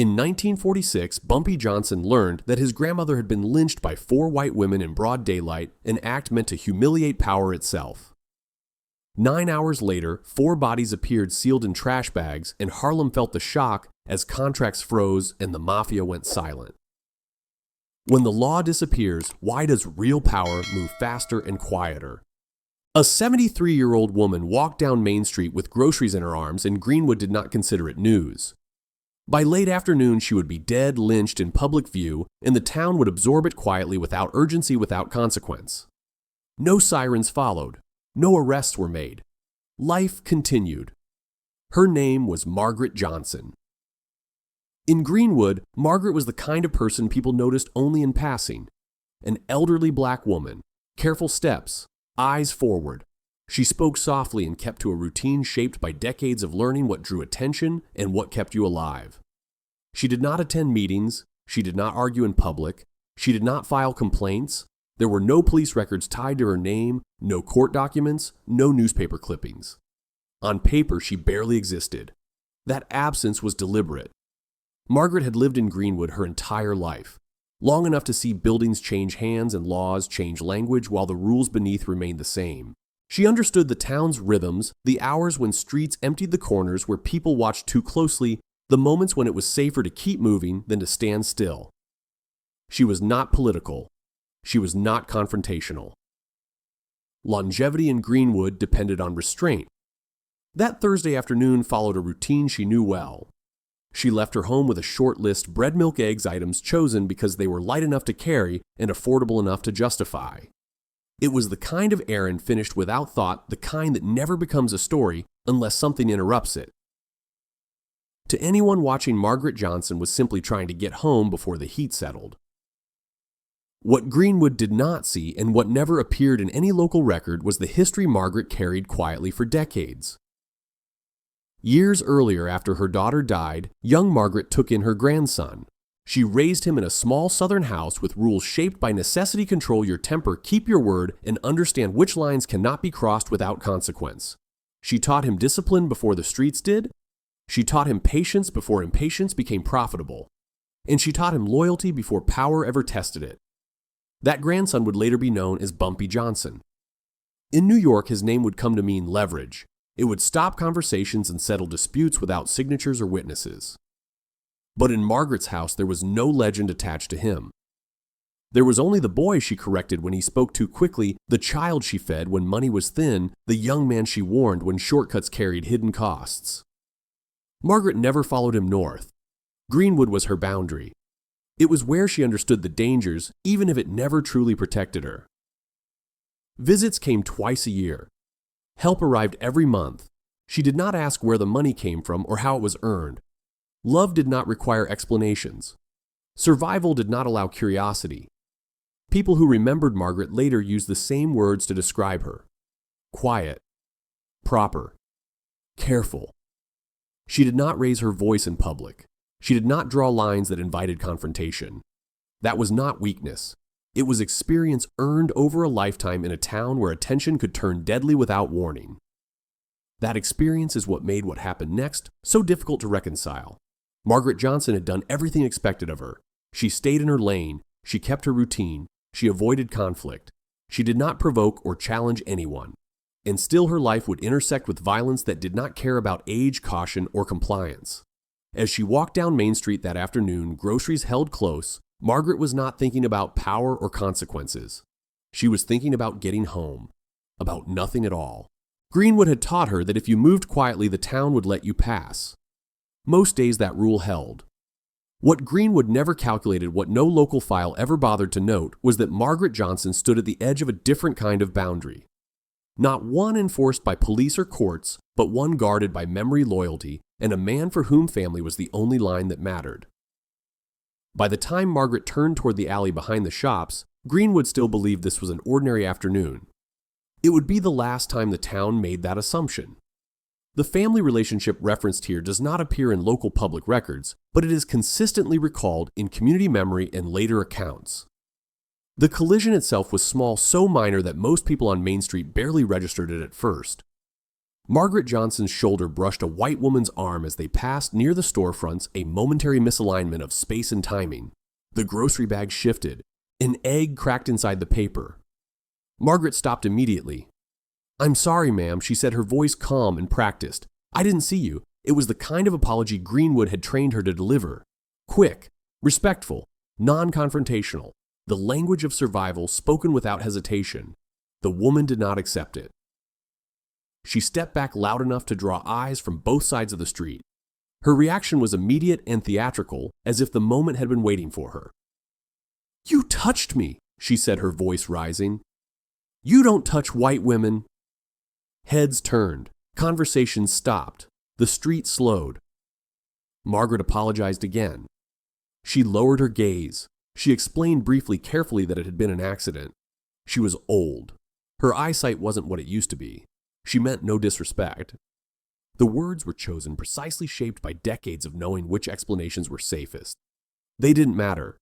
In 1946, Bumpy Johnson learned that his grandmother had been lynched by 4 white women in broad daylight, an act meant to humiliate power itself. 9 hours later, 4 bodies appeared sealed in trash bags, and Harlem felt the shock as contracts froze and the Mafia went silent. When the law disappears, why does real power move faster and quieter? A 73-year-old woman walked down Main Street with groceries in her arms, and Greenwood did not consider it news. By late afternoon, she would be dead, lynched in public view, and the town would absorb it quietly without urgency, without consequence. No sirens followed. No arrests were made. Life continued. Her name was Margaret Johnson. In Greenwood, Margaret was the kind of person people noticed only in passing. An elderly black woman, careful steps, eyes forward. She spoke softly and kept to a routine shaped by decades of learning what drew attention and what kept you alive. She did not attend meetings. She did not argue in public. She did not file complaints. There were no police records tied to her name, no court documents, no newspaper clippings. On paper, she barely existed. That absence was deliberate. Margaret had lived in Greenwood her entire life, long enough to see buildings change hands and laws change language while the rules beneath remained the same. She understood the town's rhythms, the hours when streets emptied the corners where people watched too closely, the moments when it was safer to keep moving than to stand still. She was not political. She was not confrontational. Longevity in Greenwood depended on restraint. That Thursday afternoon followed a routine she knew well. She left her home with a short list, bread, milk, eggs items chosen because they were light enough to carry and affordable enough to justify. It was the kind of errand finished without thought, the kind that never becomes a story unless something interrupts it. To anyone watching, Margaret Johnson was simply trying to get home before the heat settled. What Greenwood did not see, and what never appeared in any local record, was the history Margaret carried quietly for decades. Years earlier, after her daughter died, young Margaret took in her grandson. She raised him in a small southern house with rules shaped by necessity: control your temper, keep your word, and understand which lines cannot be crossed without consequence. She taught him discipline before the streets did. She taught him patience before impatience became profitable. And she taught him loyalty before power ever tested it. That grandson would later be known as Bumpy Johnson. In New York, his name would come to mean leverage. It would stop conversations and settle disputes without signatures or witnesses. But in Margaret's house, there was no legend attached to him. There was only the boy she corrected when he spoke too quickly, the child she fed when money was thin, the young man she warned when shortcuts carried hidden costs. Margaret never followed him north. Greenwood was her boundary. It was where she understood the dangers, even if it never truly protected her. Visits came twice a year. Help arrived every month. She did not ask where the money came from or how it was earned. Love did not require explanations. Survival did not allow curiosity. People who remembered Margaret later used the same words to describe her: quiet, proper, careful. She did not raise her voice in public. She did not draw lines that invited confrontation. That was not weakness. It was experience earned over a lifetime in a town where attention could turn deadly without warning. That experience is what made what happened next so difficult to reconcile. Margaret Johnson had done everything expected of her. She stayed in her lane. She kept her routine. She avoided conflict. She did not provoke or challenge anyone. And still her life would intersect with violence that did not care about age, caution, or compliance. As she walked down Main Street that afternoon, groceries held close, Margaret was not thinking about power or consequences. She was thinking about getting home, about nothing at all. Greenwood had taught her that if you moved quietly, the town would let you pass. Most days that rule held. What Greenwood never calculated, what no local file ever bothered to note, was that Margaret Johnson stood at the edge of a different kind of boundary. Not one enforced by police or courts, but one guarded by memory, loyalty, and a man for whom family was the only line that mattered. By the time Margaret turned toward the alley behind the shops, Greenwood still believed this was an ordinary afternoon. It would be the last time the town made that assumption. The family relationship referenced here does not appear in local public records, but it is consistently recalled in community memory and later accounts. The collision itself was small, so minor that most people on Main Street barely registered it at first. Margaret Johnson's shoulder brushed a white woman's arm as they passed near the storefronts, a momentary misalignment of space and timing. The grocery bag shifted. An egg cracked inside the paper. Margaret stopped immediately. "I'm sorry, ma'am," she said, her voice calm and practiced. "I didn't see you." It was the kind of apology Greenwood had trained her to deliver. Quick, respectful, non-confrontational. The language of survival spoken without hesitation. The woman did not accept it. She stepped back loud enough to draw eyes from both sides of the street. Her reaction was immediate and theatrical, as if the moment had been waiting for her. "You touched me," she said, her voice rising. "You don't touch white women." Heads turned. Conversations stopped. The street slowed. Margaret apologized again. She lowered her gaze. She explained briefly, carefully, that it had been an accident. She was old. Her eyesight wasn't what it used to be. She meant no disrespect. The words were chosen precisely shaped by decades of knowing which explanations were safest. They didn't matter.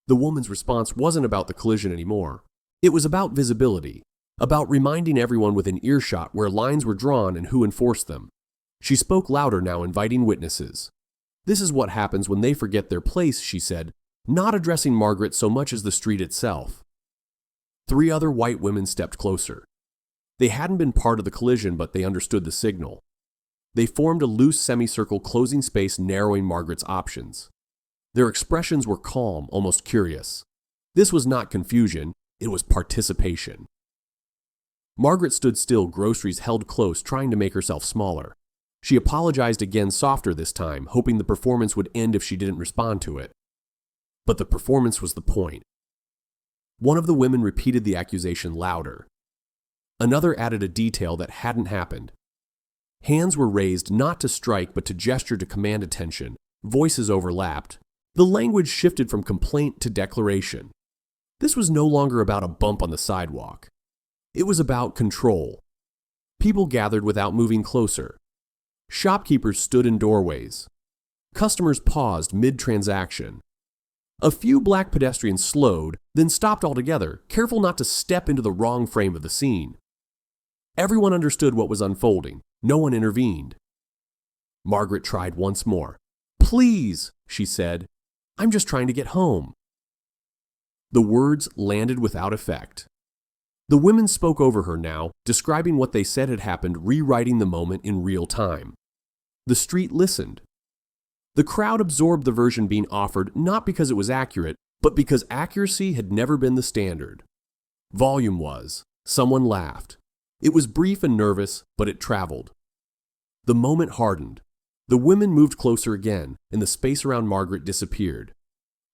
The woman's response wasn't about the collision anymore. It was about visibility, about reminding everyone within earshot where lines were drawn and who enforced them. She spoke louder now, inviting witnesses. "This is what happens when they forget their place," she said, not addressing Margaret so much as the street itself. 3 other white women stepped closer. They hadn't been part of the collision, but they understood the signal. They formed a loose semicircle, closing space, narrowing Margaret's options. Their expressions were calm, almost curious. This was not confusion, it was participation. Margaret stood still, groceries held close, trying to make herself smaller. She apologized again, softer this time, hoping the performance would end if she didn't respond to it. But the performance was the point. One of the women repeated the accusation louder. Another added a detail that hadn't happened. Hands were raised not to strike but to gesture to command attention. Voices overlapped. The language shifted from complaint to declaration. This was no longer about a bump on the sidewalk. It was about control. People gathered without moving closer. Shopkeepers stood in doorways. Customers paused mid-transaction. A few black pedestrians slowed, then stopped altogether, careful not to step into the wrong frame of the scene. Everyone understood what was unfolding. No one intervened. Margaret tried once more. "Please," she said. "I'm just trying to get home." The words landed without effect. The women spoke over her now, describing what they said had happened, rewriting the moment in real time. The street listened. The crowd absorbed the version being offered, not because it was accurate, but because accuracy had never been the standard. Volume was. Someone laughed. It was brief and nervous, but it traveled. The moment hardened. The women moved closer again, and the space around Margaret disappeared.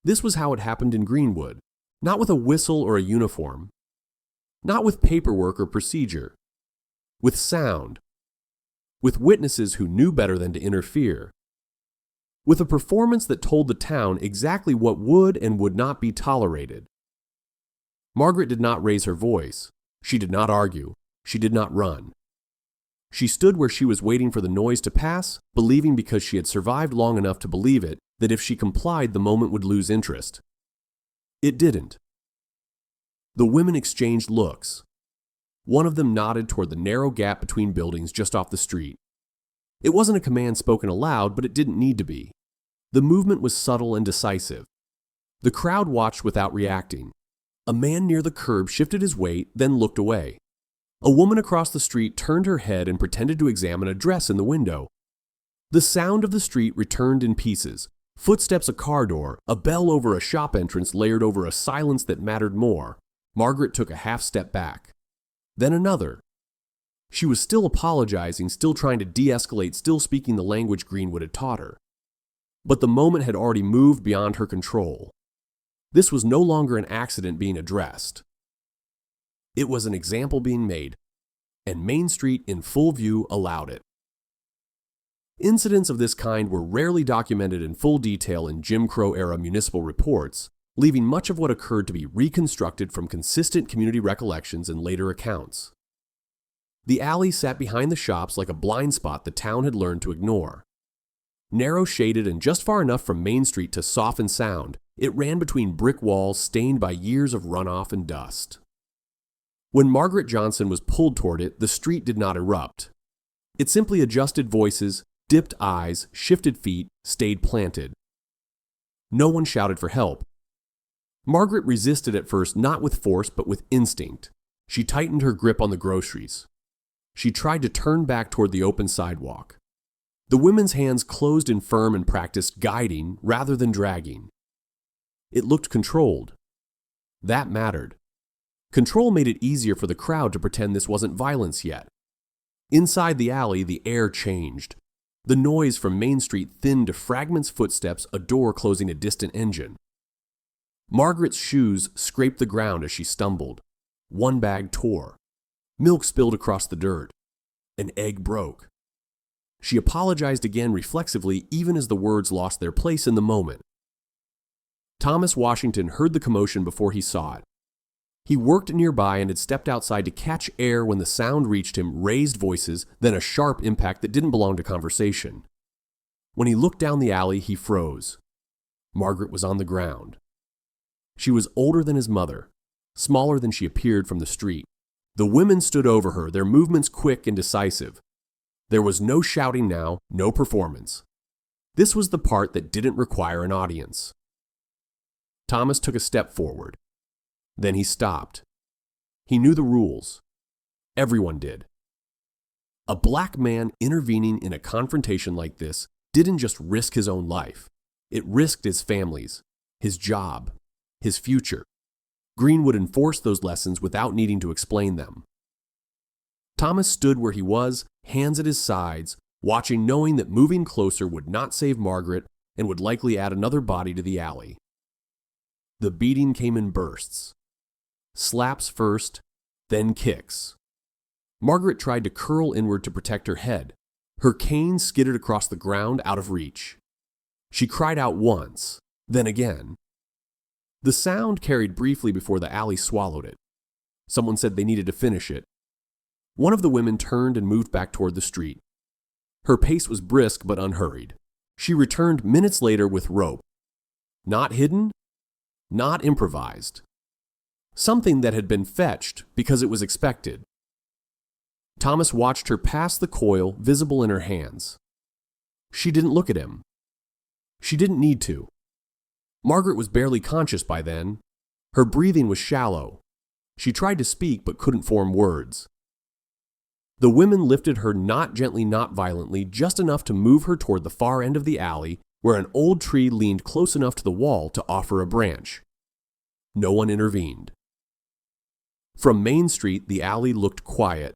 This was how it happened in Greenwood, not with a whistle or a uniform, not with paperwork or procedure, with sound, with witnesses who knew better than to interfere, with a performance that told the town exactly what would and would not be tolerated. Margaret did not raise her voice. She did not argue. She did not run. She stood where she was, waiting for the noise to pass, believing, because she had survived long enough to believe it, that if she complied, the moment would lose interest. It didn't. The women exchanged looks. One of them nodded toward the narrow gap between buildings just off the street. It wasn't a command spoken aloud, but it didn't need to be. The movement was subtle and decisive. The crowd watched without reacting. A man near the curb shifted his weight, then looked away. A woman across the street turned her head and pretended to examine a dress in the window. The sound of the street returned in pieces. Footsteps, a car door, a bell over a shop entrance layered over a silence that mattered more. Margaret took a half step back. Then another. She was still apologizing, still trying to de-escalate, still speaking the language Greenwood had taught her. But the moment had already moved beyond her control. This was no longer an accident being addressed. It was an example being made, and Main Street in full view allowed it. Incidents of this kind were rarely documented in full detail in Jim Crow-era municipal reports, leaving much of what occurred to be reconstructed from consistent community recollections and later accounts. The alley sat behind the shops like a blind spot the town had learned to ignore. Narrow shaded and just far enough from Main Street to soften sound, it ran between brick walls stained by years of runoff and dust. When Margaret Johnson was pulled toward it, the street did not erupt. It simply adjusted voices, dipped eyes, shifted feet, stayed planted. No one shouted for help. Margaret resisted at first, not with force but with instinct. She tightened her grip on the groceries. She tried to turn back toward the open sidewalk. The women's hands closed in firm and practiced guiding rather than dragging. It looked controlled. That mattered. Control made it easier for the crowd to pretend this wasn't violence yet. Inside the alley, the air changed. The noise from Main Street thinned to fragments, footsteps, a door closing a distant engine. Margaret's shoes scraped the ground as she stumbled. One bag tore. Milk spilled across the dirt. An egg broke. She apologized again reflexively, even as the words lost their place in the moment. Thomas Washington heard the commotion before he saw it. He worked nearby and had stepped outside to catch air when the sound reached him, raised voices, then a sharp impact that didn't belong to conversation. When he looked down the alley, he froze. Margaret was on the ground. She was older than his mother, smaller than she appeared from the street. The women stood over her, their movements quick and decisive. There was no shouting now, no performance. This was the part that didn't require an audience. Thomas took a step forward. Then he stopped. He knew the rules. Everyone did. A black man intervening in a confrontation like this didn't just risk his own life. It risked his family's, his job, his future. Greenwood enforced those lessons without needing to explain them. Thomas stood where he was, hands at his sides, watching, knowing that moving closer would not save Margaret and would likely add another body to the alley. The beating came in bursts. Slaps first, then kicks. Margaret tried to curl inward to protect her head. Her cane skidded across the ground out of reach. She cried out once, then again. The sound carried briefly before the alley swallowed it. Someone said they needed to finish it. One of the women turned and moved back toward the street. Her pace was brisk but unhurried. She returned minutes later with rope. Not hidden, not improvised. Something that had been fetched because it was expected. Thomas watched her pass the coil visible in her hands. She didn't look at him. She didn't need to. Margaret was barely conscious by then. Her breathing was shallow. She tried to speak but couldn't form words. The women lifted her not gently, not violently, just enough to move her toward the far end of the alley where an old tree leaned close enough to the wall to offer a branch. No one intervened. From Main Street, the alley looked quiet,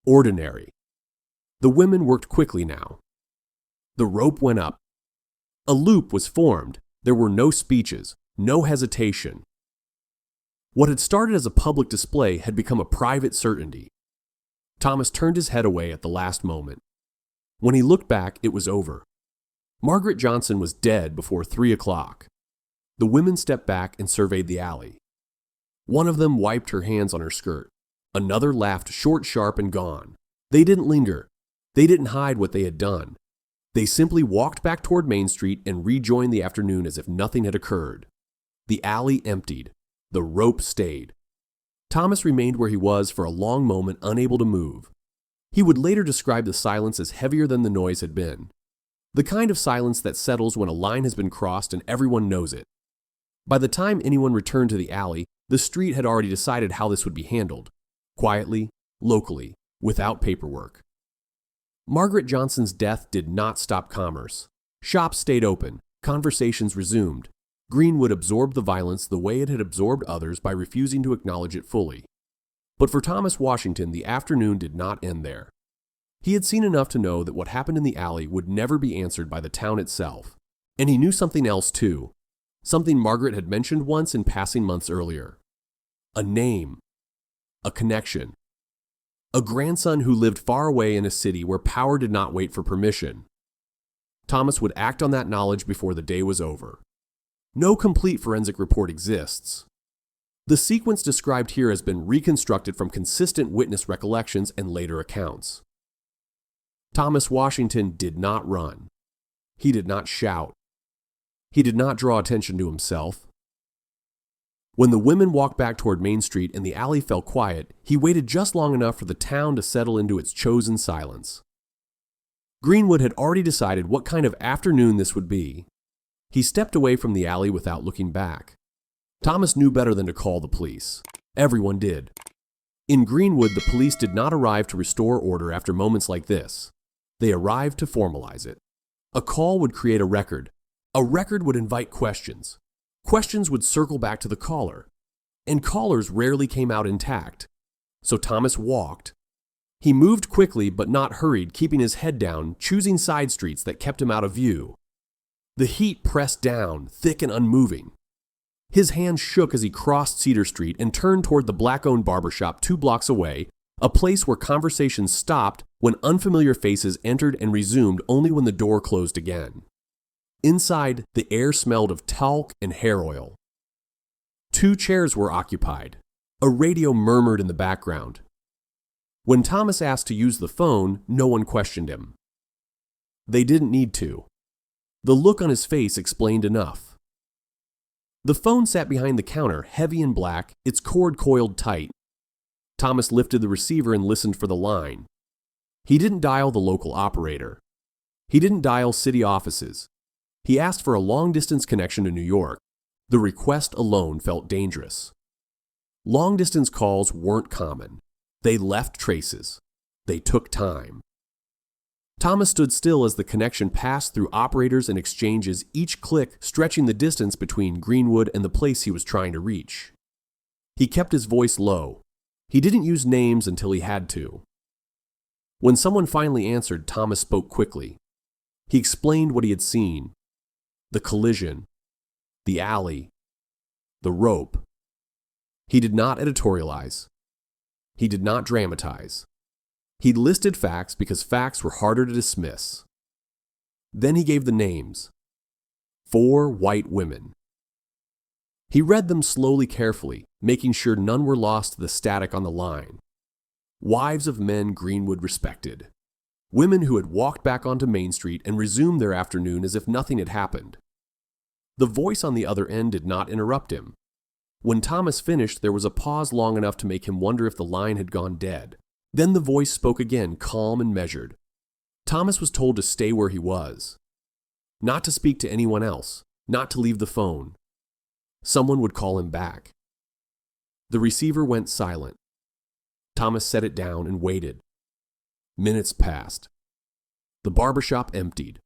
ordinary. The women worked quickly now. The rope went up. A loop was formed. There were no speeches, no hesitation. What had started as a public display had become a private certainty. Thomas turned his head away at the last moment. When he looked back, it was over. Margaret Johnson was dead before 3 o'clock. The women stepped back and surveyed the alley. One of them wiped her hands on her skirt. Another laughed short, sharp, and gone. They didn't linger. They didn't hide what they had done. They simply walked back toward Main Street and rejoined the afternoon as if nothing had occurred. The alley emptied. The rope stayed. Thomas remained where he was for a long moment, unable to move. He would later describe the silence as heavier than the noise had been. The kind of silence that settles when a line has been crossed and everyone knows it. By the time anyone returned to the alley, the street had already decided how this would be handled. Quietly, locally, without paperwork. Margaret Johnson's death did not stop commerce. Shops stayed open. Conversations resumed. Greenwood absorbed the violence the way it had absorbed others by refusing to acknowledge it fully. But for Thomas Washington, the afternoon did not end there. He had seen enough to know that what happened in the alley would never be answered by the town itself. And he knew something else too. Something Margaret had mentioned once in passing months earlier. A name. A connection. A grandson who lived far away in a city where power did not wait for permission. Thomas would act on that knowledge before the day was over. No complete forensic report exists. The sequence described here has been reconstructed from consistent witness recollections and later accounts. Thomas Washington did not run. He did not shout. He did not draw attention to himself. When the women walked back toward Main Street and the alley fell quiet, he waited just long enough for the town to settle into its chosen silence. Greenwood had already decided what kind of afternoon this would be. He stepped away from the alley without looking back. Thomas knew better than to call the police. Everyone did. In Greenwood, the police did not arrive to restore order after moments like this. They arrived to formalize it. A call would create a record. A record would invite questions. Questions would circle back to the caller. And callers rarely came out intact. So Thomas walked. He moved quickly but not hurried, keeping his head down, choosing side streets that kept him out of view. The heat pressed down, thick and unmoving. His hand shook as he crossed Cedar Street and turned toward the black-owned barbershop 2 blocks away, a place where conversations stopped when unfamiliar faces entered and resumed only when the door closed again. Inside, the air smelled of talc and hair oil. 2 chairs were occupied. A radio murmured in the background. When Thomas asked to use the phone, no one questioned him. They didn't need to. The look on his face explained enough. The phone sat behind the counter, heavy and black, its cord coiled tight. Thomas lifted the receiver and listened for the line. He didn't dial the local operator. He didn't dial city offices. He asked for a long-distance connection to New York. The request alone felt dangerous. Long-distance calls weren't common. They left traces. They took time. Thomas stood still as the connection passed through operators and exchanges, each click stretching the distance between Greenwood and the place he was trying to reach. He kept his voice low. He didn't use names until he had to. When someone finally answered, Thomas spoke quickly. He explained what he had seen. The collision. The alley. The rope. He did not editorialize. He did not dramatize. He listed facts because facts were harder to dismiss. Then he gave the names. 4 white women. He read them slowly, carefully, making sure none were lost to the static on the line. Wives of men Greenwood respected. Women who had walked back onto Main Street and resumed their afternoon as if nothing had happened. The voice on the other end did not interrupt him. When Thomas finished, there was a pause long enough to make him wonder if the line had gone dead. Then the voice spoke again, calm and measured. Thomas was told to stay where he was. Not to speak to anyone else, not to leave the phone. Someone would call him back. The receiver went silent. Thomas set it down and waited. Minutes passed. The barbershop emptied.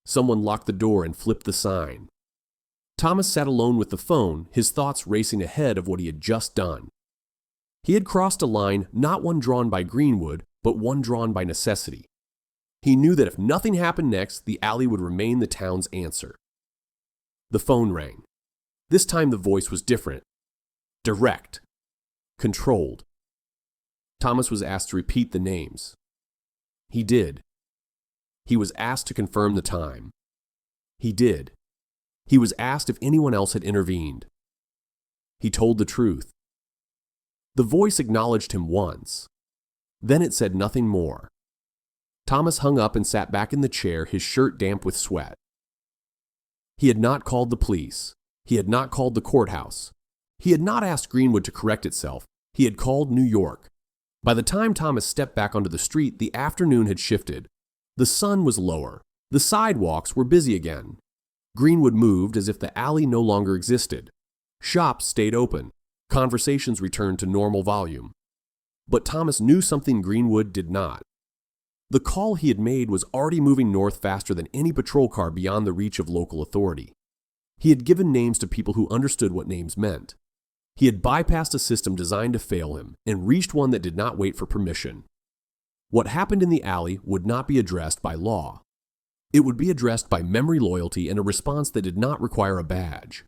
Someone locked the door and flipped the sign. Thomas sat alone with the phone, his thoughts racing ahead of what he had just done. He had crossed a line, not one drawn by Greenwood, but one drawn by necessity. He knew that if nothing happened next, the alley would remain the town's answer. The phone rang. This time the voice was different. Direct. Controlled. Thomas was asked to repeat the names. He did. He was asked to confirm the time. He did. He was asked if anyone else had intervened. He told the truth. The voice acknowledged him once. Then it said nothing more. Thomas hung up and sat back in the chair, his shirt damp with sweat. He had not called the police. He had not called the courthouse. He had not asked Greenwood to correct itself. He had called New York. By the time Thomas stepped back onto the street, the afternoon had shifted. The sun was lower. The sidewalks were busy again. Greenwood moved as if the alley no longer existed. Shops stayed open. Conversations returned to normal volume. But Thomas knew something Greenwood did not. The call he had made was already moving north faster than any patrol car beyond the reach of local authority. He had given names to people who understood what names meant. He had bypassed a system designed to fail him and reached one that did not wait for permission. What happened in the alley would not be addressed by law. It would be addressed by memory, loyalty, and a response that did not require a badge.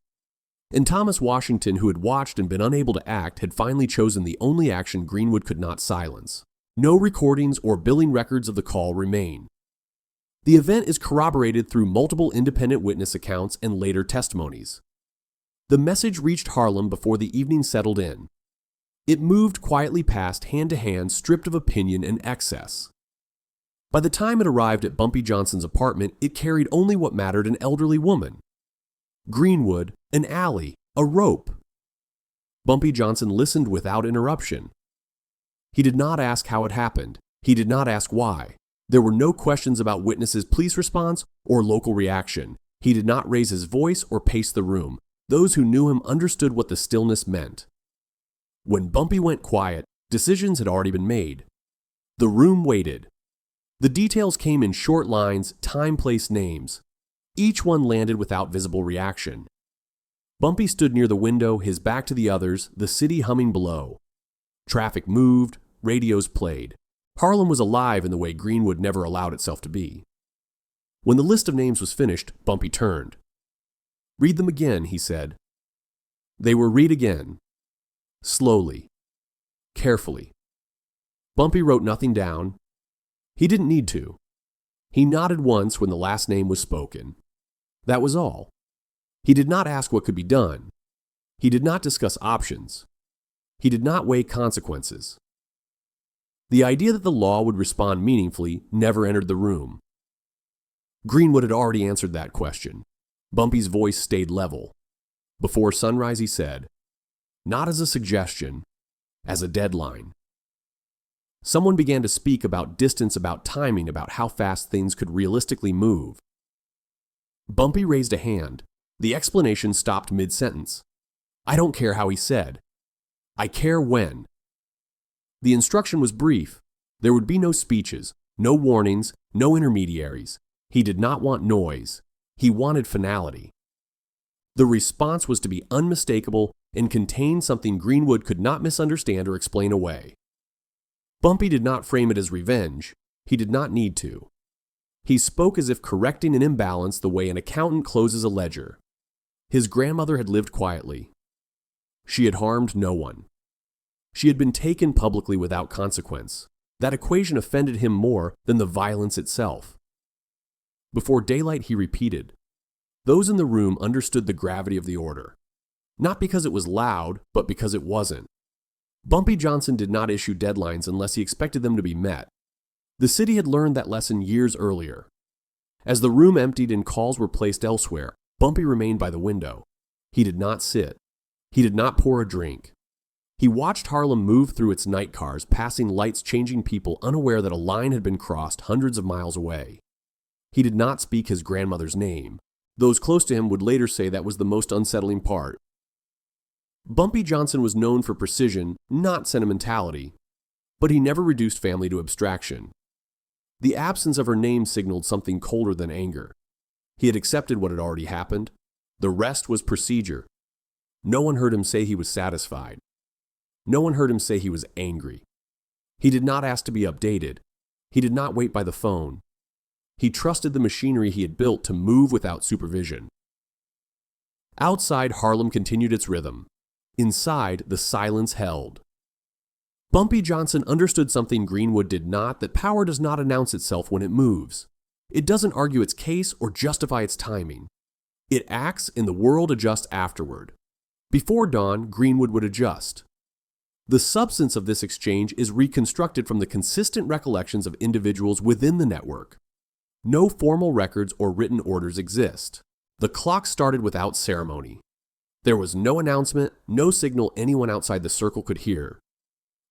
And Thomas Washington, who had watched and been unable to act, had finally chosen the only action Greenwood could not silence. No recordings or billing records of the call remain. The event is corroborated through multiple independent witness accounts and later testimonies. The message reached Harlem before the evening settled in. It moved quietly past hand to hand, stripped of opinion and excess. By the time it arrived at Bumpy Johnson's apartment, it carried only what mattered: an elderly woman. Greenwood, an alley, a rope. Bumpy Johnson listened without interruption. He did not ask how it happened. He did not ask why. There were no questions about witnesses' police response or local reaction. He did not raise his voice or pace the room. Those who knew him understood what the stillness meant. When Bumpy went quiet, decisions had already been made. The room waited. The details came in short lines, time, place, names. Each one landed without visible reaction. Bumpy stood near the window, his back to the others, the city humming below. Traffic moved, radios played. Harlem was alive in the way Greenwood never allowed itself to be. When the list of names was finished, Bumpy turned. "Read them again," he said. They were read again. Slowly. Carefully. Bumpy wrote nothing down. He didn't need to. He nodded once when the last name was spoken. That was all. He did not ask what could be done. He did not discuss options. He did not weigh consequences. The idea that the law would respond meaningfully never entered the room. Greenwood had already answered that question. Bumpy's voice stayed level. Before sunrise, he said, "Not as a suggestion, as a deadline." Someone began to speak about distance, about timing, about how fast things could realistically move. Bumpy raised a hand. The explanation stopped mid-sentence. "I don't care how," he said. "I care when." The instruction was brief. There would be no speeches, no warnings, no intermediaries. He did not want noise. He wanted finality. The response was to be unmistakable and contain something Greenwood could not misunderstand or explain away. Bumpy did not frame it as revenge. He did not need to. He spoke as if correcting an imbalance the way an accountant closes a ledger. His grandmother had lived quietly. She had harmed no one. She had been taken publicly without consequence. That equation offended him more than the violence itself. Before daylight, he repeated. Those in the room understood the gravity of the order. Not because it was loud, but because it wasn't. Bumpy Johnson did not issue deadlines unless he expected them to be met. The city had learned that lesson years earlier. As the room emptied and calls were placed elsewhere, Bumpy remained by the window. He did not sit. He did not pour a drink. He watched Harlem move through its night cars, passing lights, changing people, unaware that a line had been crossed hundreds of miles away. He did not speak his grandmother's name. Those close to him would later say that was the most unsettling part. Bumpy Johnson was known for precision, not sentimentality, but he never reduced family to abstraction. The absence of her name signaled something colder than anger. He had accepted what had already happened. The rest was procedure. No one heard him say he was satisfied. No one heard him say he was angry. He did not ask to be updated. He did not wait by the phone. He trusted the machinery he had built to move without supervision. Outside, Harlem continued its rhythm. Inside, the silence held. Bumpy Johnson understood something Greenwood did not, that power does not announce itself when it moves. It doesn't argue its case or justify its timing. It acts and the world adjusts afterward. Before dawn, Greenwood would adjust. The substance of this exchange is reconstructed from the consistent recollections of individuals within the network. No formal records or written orders exist. The clock started without ceremony. There was no announcement, no signal anyone outside the circle could hear.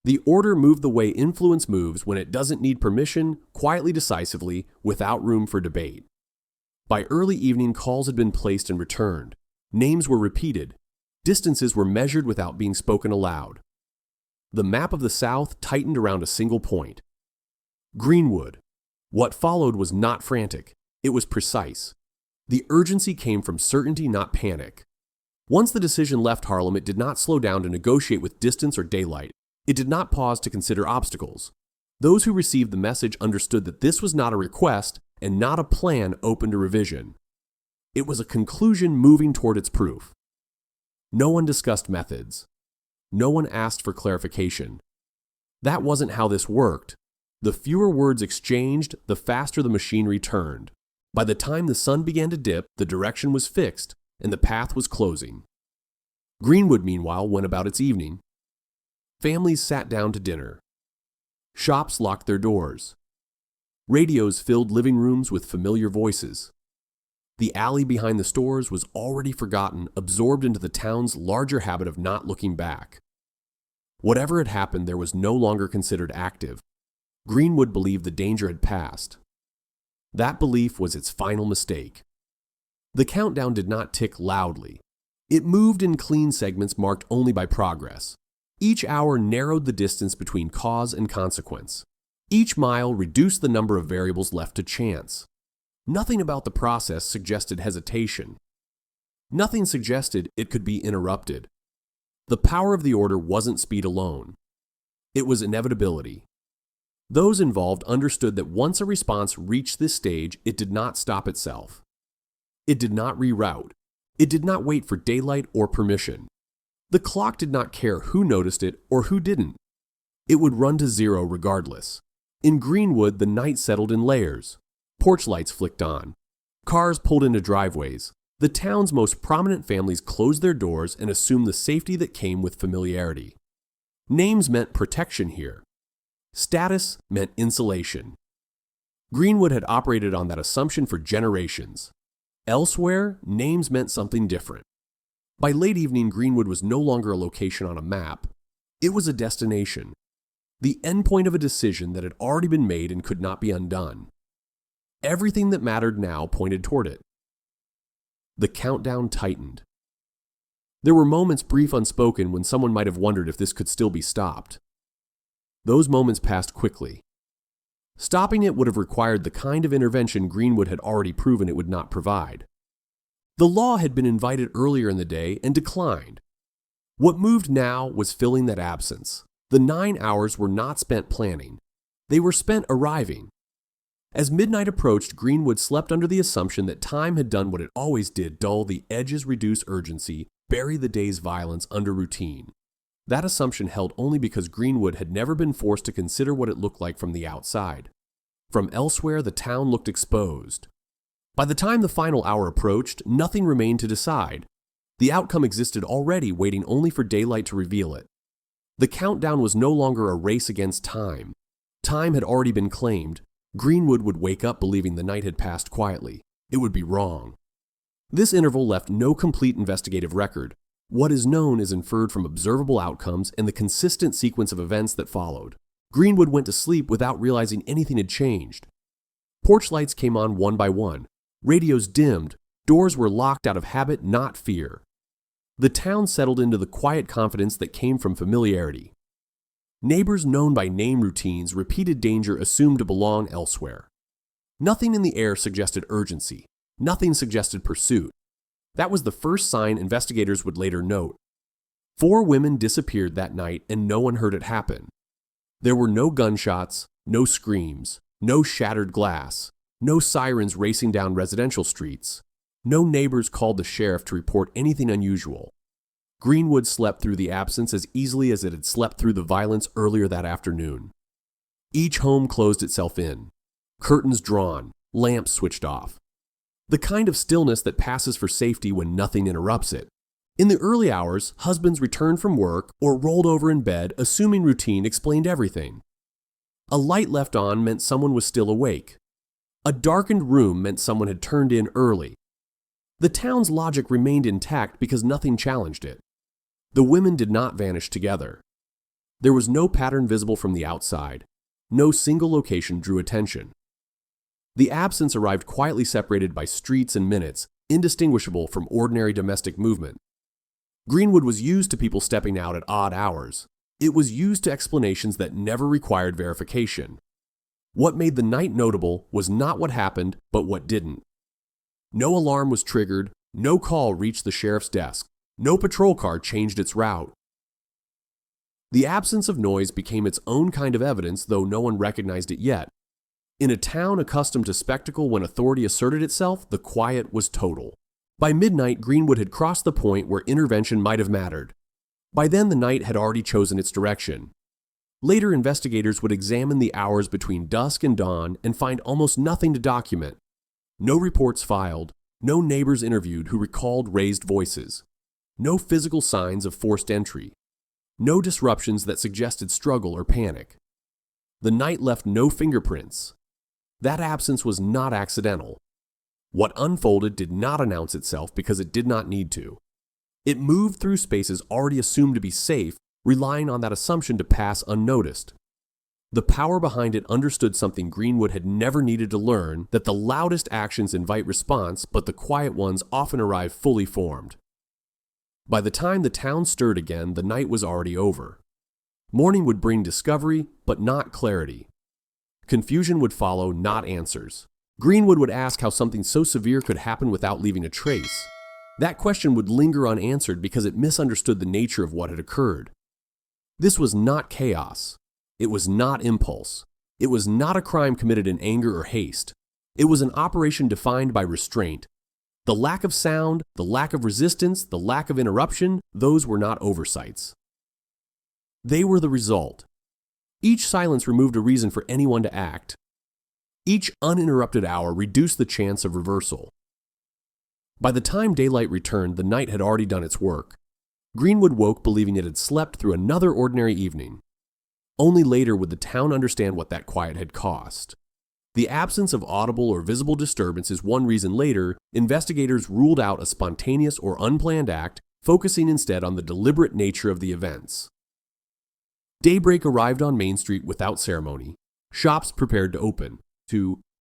The order moved the way influence moves when it doesn't need permission, quietly, decisively, without room for debate. By early evening, calls had been placed and returned. Names were repeated. Distances were measured without being spoken aloud. The map of the South tightened around a single point. Greenwood. What followed was not frantic. It was precise. The urgency came from certainty, not panic. Once the decision left Harlem, it did not slow down to negotiate with distance or daylight. It did not pause to consider obstacles. Those who received the message understood that this was not a request and not a plan open to revision. It was a conclusion moving toward its proof. No one discussed methods. No one asked for clarification. That wasn't how this worked. The fewer words exchanged, the faster the machinery turned. By the time the sun began to dip, the direction was fixed, and the path was closing. Greenwood, meanwhile, went about its evening. Families sat down to dinner. Shops locked their doors. Radios filled living rooms with familiar voices. The alley behind the stores was already forgotten, absorbed into the town's larger habit of not looking back. Whatever had happened there was no longer considered active. Greenwood believed the danger had passed. That belief was its final mistake. The countdown did not tick loudly. It moved in clean segments marked only by progress. Each hour narrowed the distance between cause and consequence. Each mile reduced the number of variables left to chance. Nothing about the process suggested hesitation. Nothing suggested it could be interrupted. The power of the order wasn't speed alone. It was inevitability. Those involved understood that once a response reached this stage, it did not stop itself. It did not reroute. It did not wait for daylight or permission. The clock did not care who noticed it or who didn't. It would run to zero regardless. In Greenwood, the night settled in layers. Porch lights flicked on. Cars pulled into driveways. The town's most prominent families closed their doors and assumed the safety that came with familiarity. Names meant protection here. Status meant insulation. Greenwood had operated on that assumption for generations. Elsewhere, names meant something different. By late evening, Greenwood was no longer a location on a map. It was a destination. The endpoint of a decision that had already been made and could not be undone. Everything that mattered now pointed toward it. The countdown tightened. There were moments, brief unspoken, when someone might have wondered if this could still be stopped. Those moments passed quickly. Stopping it would have required the kind of intervention Greenwood had already proven it would not provide. The law had been invited earlier in the day and declined. What moved now was filling that absence. The 9 hours were not spent planning. They were spent arriving. As midnight approached, Greenwood slept under the assumption that time had done what it always did: dull the edges, reduce urgency, bury the day's violence under routine. That assumption held only because Greenwood had never been forced to consider what it looked like from the outside. From elsewhere, the town looked exposed. By the time the final hour approached, nothing remained to decide. The outcome existed already, waiting only for daylight to reveal it. The countdown was no longer a race against time. Time had already been claimed. Greenwood would wake up believing the night had passed quietly. It would be wrong. This interval left no complete investigative record. What is known is inferred from observable outcomes and the consistent sequence of events that followed. Greenwood went to sleep without realizing anything had changed. Porch lights came on one by one. Radios dimmed. Doors were locked out of habit, not fear. The town settled into the quiet confidence that came from familiarity. Neighbors known by name routines repeated danger assumed to belong elsewhere. Nothing in the air suggested urgency. Nothing suggested pursuit. That was the first sign investigators would later note. 4 women disappeared that night and no one heard it happen. There were no gunshots, no screams, no shattered glass, no sirens racing down residential streets. No neighbors called the sheriff to report anything unusual. Greenwood slept through the absence as easily as it had slept through the violence earlier that afternoon. Each home closed itself in. Curtains drawn, lamps switched off. The kind of stillness that passes for safety when nothing interrupts it. In the early hours, husbands returned from work or rolled over in bed, assuming routine explained everything. A light left on meant someone was still awake. A darkened room meant someone had turned in early. The town's logic remained intact because nothing challenged it. The women did not vanish together. There was no pattern visible from the outside. No single location drew attention. The absence arrived quietly separated by streets and minutes, indistinguishable from ordinary domestic movement. Greenwood was used to people stepping out at odd hours. It was used to explanations that never required verification. What made the night notable was not what happened, but what didn't. No alarm was triggered, no call reached the sheriff's desk, no patrol car changed its route. The absence of noise became its own kind of evidence, though no one recognized it yet. In a town accustomed to spectacle when authority asserted itself, the quiet was total. By midnight, Greenwood had crossed the point where intervention might have mattered. By then, the night had already chosen its direction. Later, investigators would examine the hours between dusk and dawn and find almost nothing to document. No reports filed, no neighbors interviewed who recalled raised voices, no physical signs of forced entry, no disruptions that suggested struggle or panic. The night left no fingerprints. That absence was not accidental. What unfolded did not announce itself because it did not need to. It moved through spaces already assumed to be safe, relying on that assumption to pass unnoticed. The power behind it understood something Greenwood had never needed to learn, that the loudest actions invite response, but the quiet ones often arrive fully formed. By the time the town stirred again, the night was already over. Morning would bring discovery, but not clarity. Confusion would follow, not answers. Greenwood would ask how something so severe could happen without leaving a trace. That question would linger unanswered because it misunderstood the nature of what had occurred. This was not chaos. It was not impulse. It was not a crime committed in anger or haste. It was an operation defined by restraint. The lack of sound, the lack of resistance, the lack of interruption, those were not oversights. They were the result. Each silence removed a reason for anyone to act. Each uninterrupted hour reduced the chance of reversal. By the time daylight returned, the night had already done its work. Greenwood woke believing it had slept through another ordinary evening. Only later would the town understand what that quiet had cost. The absence of audible or visible disturbance is one reason later, investigators ruled out a spontaneous or unplanned act, focusing instead on the deliberate nature of the events. Daybreak arrived on Main Street without ceremony. Shops prepared to open.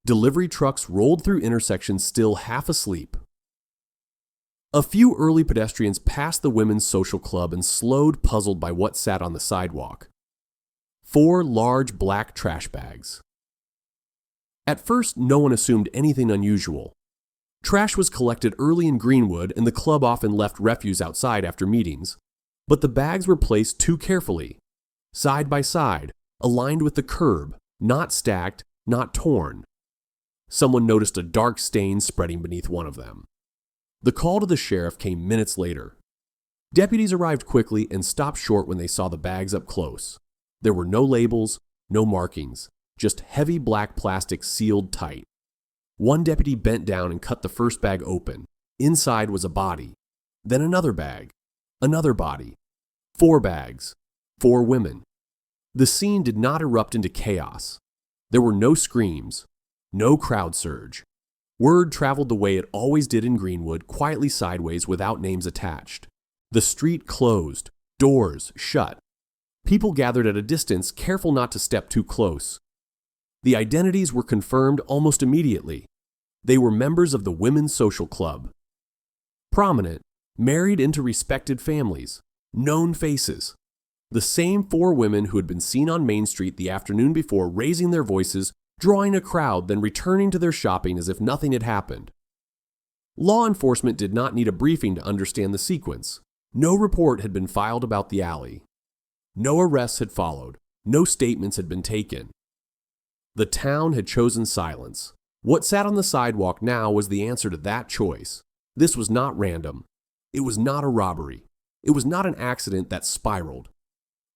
Delivery trucks rolled through intersections still half asleep. A few early pedestrians passed the women's social club and slowed, puzzled by what sat on the sidewalk. 4 large black trash bags. At first, no one assumed anything unusual. Trash was collected early in Greenwood, and the club often left refuse outside after meetings. But the bags were placed too carefully, side by side, aligned with the curb, not stacked, not torn. Someone noticed a dark stain spreading beneath one of them. The call to the sheriff came minutes later. Deputies arrived quickly and stopped short when they saw the bags up close. There were no labels, no markings, just heavy black plastic sealed tight. One deputy bent down and cut the first bag open. Inside was a body. Then another bag. Another body. 4 bags. 4 women. The scene did not erupt into chaos. There were no screams, no crowd surge. Word traveled the way it always did in Greenwood, quietly sideways without names attached. The street closed, doors shut. People gathered at a distance, careful not to step too close. The identities were confirmed almost immediately. They were members of the Women's Social Club. Prominent, married into respected families, known faces. The same 4 women who had been seen on Main Street the afternoon before, raising their voices, drawing a crowd, then returning to their shopping as if nothing had happened. Law enforcement did not need a briefing to understand the sequence. No report had been filed about the alley. No arrests had followed. No statements had been taken. The town had chosen silence. What sat on the sidewalk now was the answer to that choice. This was not random. It was not a robbery. It was not an accident that spiraled.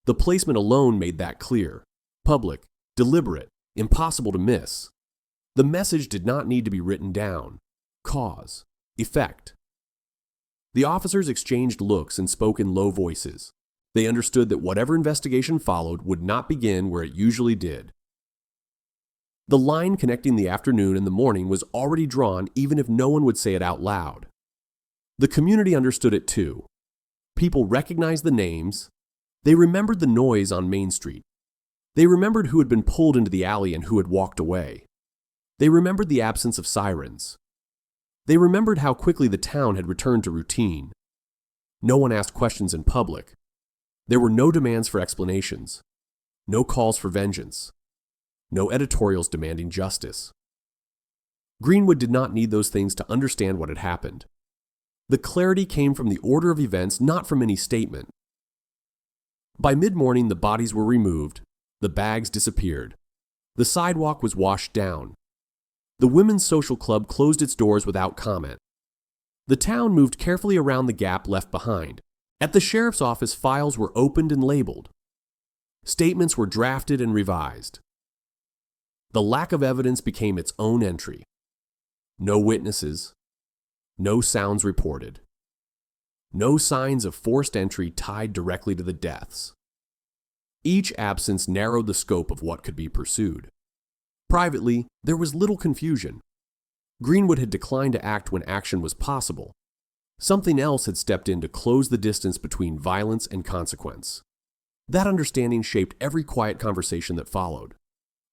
The placement alone made that clear. Public, deliberate, impossible to miss. The message did not need to be written down. Cause, effect. The officers exchanged looks and spoke in low voices. They understood that whatever investigation followed would not begin where it usually did. The line connecting the afternoon and the morning was already drawn, even if no one would say it out loud. The community understood it too. People recognized the names. They remembered the noise on Main Street. They remembered who had been pulled into the alley and who had walked away. They remembered the absence of sirens. They remembered how quickly the town had returned to routine. No one asked questions in public. There were no demands for explanations. No calls for vengeance. No editorials demanding justice. Greenwood did not need those things to understand what had happened. The clarity came from the order of events, not from any statement. By mid-morning, the bodies were removed. The bags disappeared. The sidewalk was washed down. The Women's Social Club closed its doors without comment. The town moved carefully around the gap left behind. At the sheriff's office, files were opened and labeled. Statements were drafted and revised. The lack of evidence became its own entry. No witnesses. No sounds reported. No signs of forced entry tied directly to the deaths. Each absence narrowed the scope of what could be pursued. Privately, there was little confusion. Greenwood had declined to act when action was possible. Something else had stepped in to close the distance between violence and consequence. That understanding shaped every quiet conversation that followed.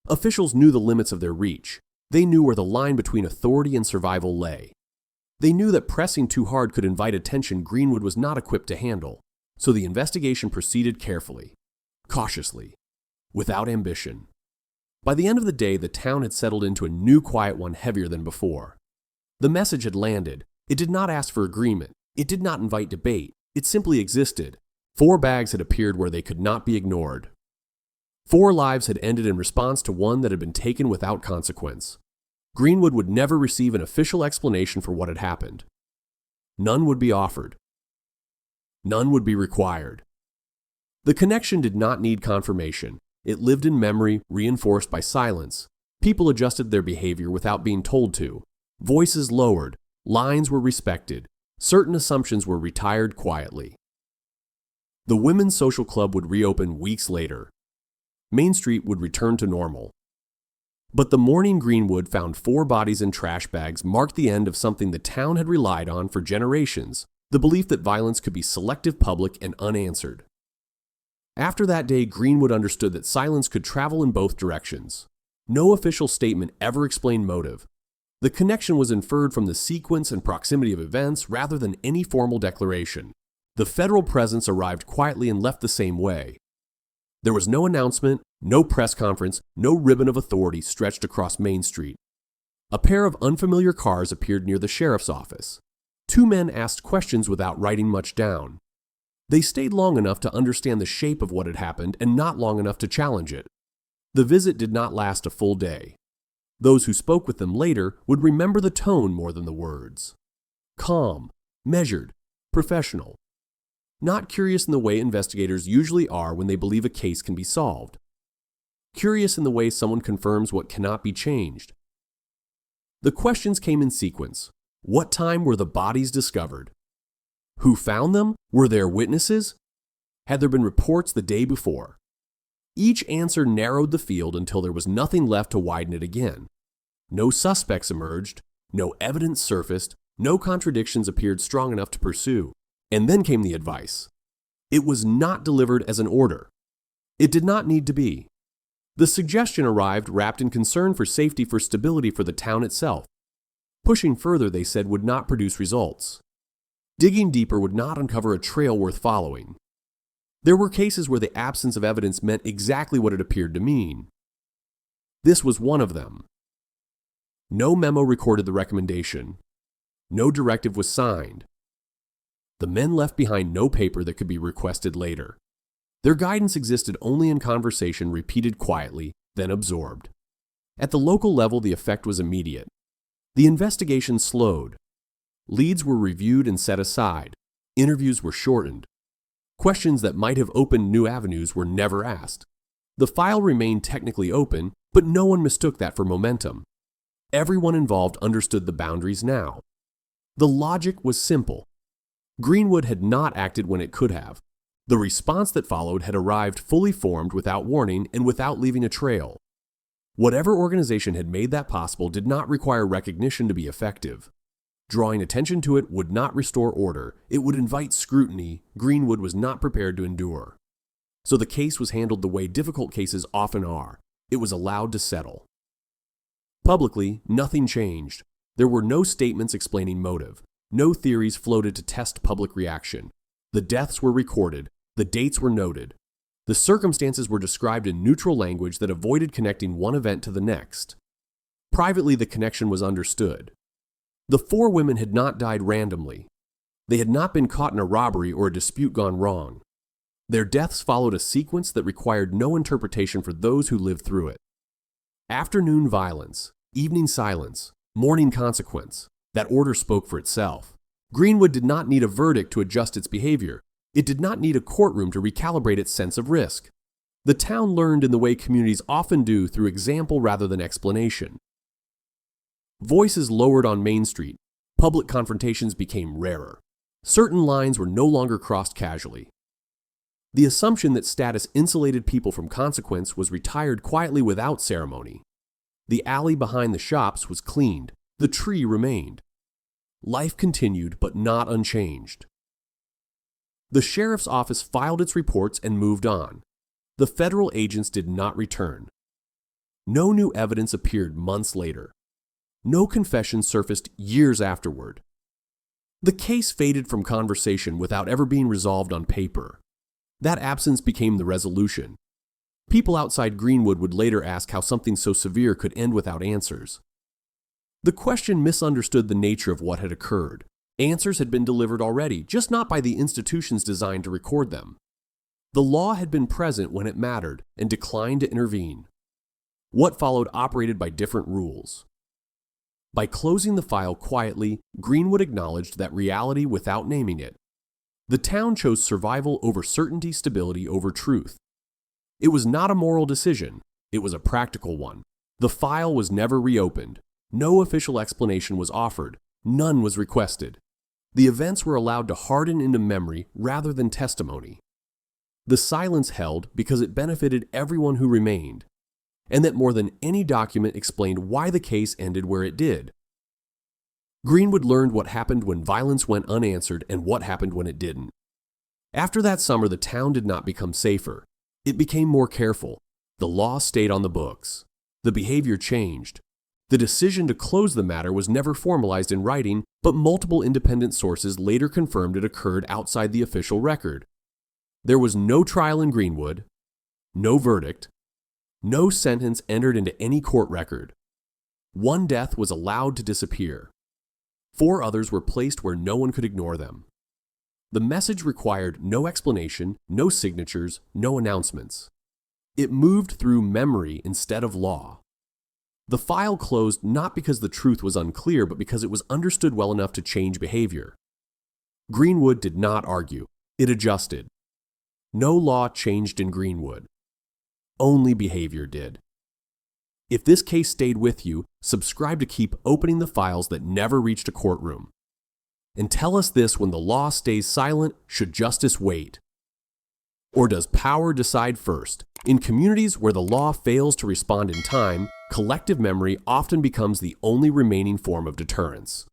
Officials knew the limits of their reach. They knew where the line between authority and survival lay. They knew that pressing too hard could invite attention Greenwood was not equipped to handle, so the investigation proceeded carefully, cautiously, without ambition. By the end of the day, the town had settled into a new quiet one heavier than before. The message had landed. It did not ask for agreement. It did not invite debate. It simply existed. 4 bags had appeared where they could not be ignored. 4 lives had ended in response to one that had been taken without consequence. Greenwood would never receive an official explanation for what had happened. None would be offered. None would be required. The connection did not need confirmation. It lived in memory, reinforced by silence. People adjusted their behavior without being told to. Voices lowered. Lines were respected. Certain assumptions were retired quietly. The Women's Social Club would reopen weeks later. Main Street would return to normal. But the morning Greenwood found 4 bodies in trash bags marked the end of something the town had relied on for generations, the belief that violence could be selective, public, and unanswered. After that day, Greenwood understood that silence could travel in both directions. No official statement ever explained motive. The connection was inferred from the sequence and proximity of events rather than any formal declaration. The federal presence arrived quietly and left the same way. There was no announcement, no press conference, no ribbon of authority stretched across Main Street. A pair of unfamiliar cars appeared near the sheriff's office. 2 men asked questions without writing much down. They stayed long enough to understand the shape of what had happened and not long enough to challenge it. The visit did not last a full day. Those who spoke with them later would remember the tone more than the words. Calm, measured, professional. Not curious in the way investigators usually are when they believe a case can be solved. Curious in the way someone confirms what cannot be changed. The questions came in sequence. What time were the bodies discovered? Who found them? Were there witnesses? Had there been reports the day before? Each answer narrowed the field until there was nothing left to widen it again. No suspects emerged, no evidence surfaced, no contradictions appeared strong enough to pursue. And then came the advice. It was not delivered as an order. It did not need to be. The suggestion arrived wrapped in concern for safety, for stability, for the town itself. Pushing further, they said, would not produce results. Digging deeper would not uncover a trail worth following. There were cases where the absence of evidence meant exactly what it appeared to mean. This was one of them. No memo recorded the recommendation. No directive was signed. The men left behind no paper that could be requested later. Their guidance existed only in conversation repeated quietly, then absorbed. At the local level, the effect was immediate. The investigation slowed. Leads were reviewed and set aside. Interviews were shortened. Questions that might have opened new avenues were never asked. The file remained technically open, but no one mistook that for momentum. Everyone involved understood the boundaries now. The logic was simple. Greenwood had not acted when it could have. The response that followed had arrived fully formed, without warning and without leaving a trail. Whatever organization had made that possible did not require recognition to be effective. Drawing attention to it would not restore order. It would invite scrutiny Greenwood was not prepared to endure. So the case was handled the way difficult cases often are. It was allowed to settle. Publicly, nothing changed. There were no statements explaining motive. No theories floated to test public reaction. The deaths were recorded. The dates were noted. The circumstances were described in neutral language that avoided connecting one event to the next. Privately, the connection was understood. The 4 women had not died randomly. They had not been caught in a robbery or a dispute gone wrong. Their deaths followed a sequence that required no interpretation for those who lived through it. Afternoon violence, evening silence, morning consequence. That order spoke for itself. Greenwood did not need a verdict to adjust its behavior. It did not need a courtroom to recalibrate its sense of risk. The town learned in the way communities often do, through example rather than explanation. Voices lowered on Main Street. Public confrontations became rarer. Certain lines were no longer crossed casually. The assumption that status insulated people from consequence was retired quietly without ceremony. The alley behind the shops was cleaned. The tree remained. Life continued, but not unchanged. The sheriff's office filed its reports and moved on. The federal agents did not return. No new evidence appeared months later. No confession surfaced years afterward. The case faded from conversation without ever being resolved on paper. That absence became the resolution. People outside Greenwood would later ask how something so severe could end without answers. The question misunderstood the nature of what had occurred. Answers had been delivered already, just not by the institutions designed to record them. The law had been present when it mattered and declined to intervene. What followed operated by different rules. By closing the file quietly, Greenwood acknowledged that reality without naming it. The town chose survival over certainty, stability over truth. It was not a moral decision, it was a practical one. The file was never reopened. No official explanation was offered. None was requested. The events were allowed to harden into memory rather than testimony. The silence held because it benefited everyone who remained, and that more than any document explained why the case ended where it did. Greenwood learned what happened when violence went unanswered and what happened when it didn't. After that summer, the town did not become safer. It became more careful. The law stayed on the books. The behavior changed. The decision to close the matter was never formalized in writing, but multiple independent sources later confirmed it occurred outside the official record. There was no trial in Greenwood, no verdict, no sentence entered into any court record. One death was allowed to disappear. 4 others were placed where no one could ignore them. The message required no explanation, no signatures, no announcements. It moved through memory instead of law. The file closed not because the truth was unclear, but because it was understood well enough to change behavior. Greenwood did not argue. It adjusted. No law changed in Greenwood. Only behavior did. If this case stayed with you, subscribe to keep opening the files that never reached a courtroom. And tell us this: when the law stays silent, should justice wait? Or does power decide first? In communities where the law fails to respond in time, collective memory often becomes the only remaining form of deterrence.